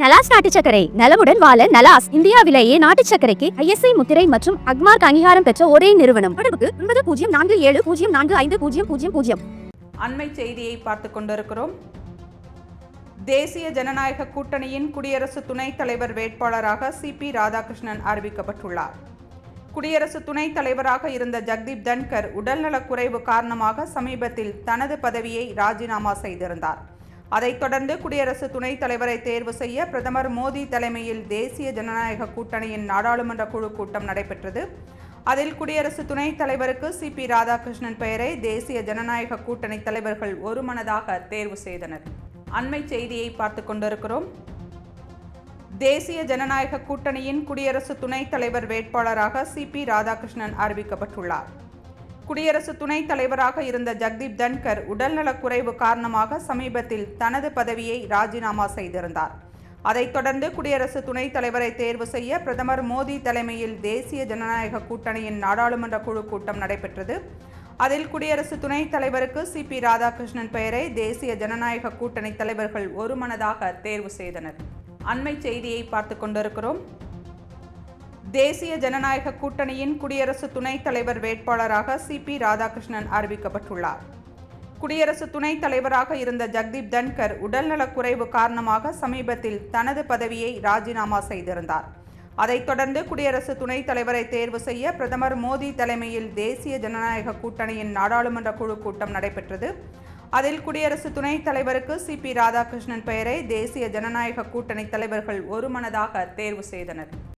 நலாஸ் நாட்டு சர்க்கரை நலமுடன் வாழ நலாஸ் இந்தியாவிலேயே நாட்டு சர்க்கரைக்கு ISI முத்திரை மற்றும் அக்மார்க் அங்கீகாரம் பெற்ற ஒரே நிறுவனம். தொடர்புக்கு 9047045000. அண்மை செய்தியை பார்த்துக் கொண்டிருக்கிறோம். தேசிய ஜனநாயக கூட்டணியின் குடியரசு துணைத் தலைவர் வேட்பாளராக CP ராதாகிருஷ்ணன் அறிவிக்கப்பட்டுள்ளார். குடியரசு துணைத் தலைவராக இருந்த ஜக்தீப் தன்கர் உடல்நலக் குறைவு காரணமாக சமீபத்தில் தனது பதவியை ராஜினாமா செய்திருந்தார். அதைத் தொடர்ந்து குடியரசு துணைத் தலைவரை தேர்வு செய்ய பிரதமர் மோடி தலைமையில் தேசிய ஜனநாயக கூட்டணியின் நாடாளுமன்ற குழு கூட்டம் நடைபெற்றது. அதில் குடியரசு துணைத் தலைவருக்கு CP ராதாகிருஷ்ணன் பெயரை தேசிய ஜனநாயக கூட்டணி தலைவர்கள் ஒருமனதாக தேர்வு செய்தனர். அண்மை செய்தியை பார்த்துக் கொண்டிருக்கிறோம். தேசிய ஜனநாயக கூட்டணியின் குடியரசு துணைத் தலைவர் வேட்பாளராக CP ராதாகிருஷ்ணன் அறிவிக்கப்பட்டுள்ளார். குடியரசு துணைத் தலைவராக இருந்த ஜக்தீப் தன்கர் உடல்நலக் குறைவு காரணமாக சமீபத்தில் தனது பதவியை ராஜினாமா செய்திருந்தார். அதைத் தொடர்ந்து குடியரசு துணைத் தலைவரை தேர்வு செய்ய பிரதமர் மோடி தலைமையில் தேசிய ஜனநாயக கூட்டணியின் நாடாளுமன்ற குழு கூட்டம் நடைபெற்றது. அதில் குடியரசு துணைத் தலைவருக்கு CP ராதாகிருஷ்ணன் பெயரை தேசிய ஜனநாயக கூட்டணி தலைவர்கள் ஒருமனதாக தேர்வு செய்தனர். அண்மை செய்தியை பார்த்துக் கொண்டிருக்கிறோம். தேசிய ஜனநாயக கூட்டணியின் குடியரசு துணைத் தலைவர் வேட்பாளராக CP ராதாகிருஷ்ணன் அறிவிக்கப்பட்டுள்ளார். குடியரசு துணைத் தலைவராக இருந்த ஜக்தீப் தன்கர் உடல்நலக் குறைவு காரணமாக சமீபத்தில் தனது பதவியை ராஜினாமா செய்திருந்தார். அதைத் தொடர்ந்து குடியரசு துணைத் தலைவரை தேர்வு செய்ய பிரதமர் மோடி தலைமையில் தேசிய ஜனநாயக கூட்டணியின் நாடாளுமன்ற குழு கூட்டம் நடைபெற்றது. அதில் குடியரசு துணைத் தலைவருக்கு CP ராதாகிருஷ்ணன் பெயரை தேசிய ஜனநாயக கூட்டணி தலைவர்கள் ஒருமனதாக தேர்வு செய்தனர்.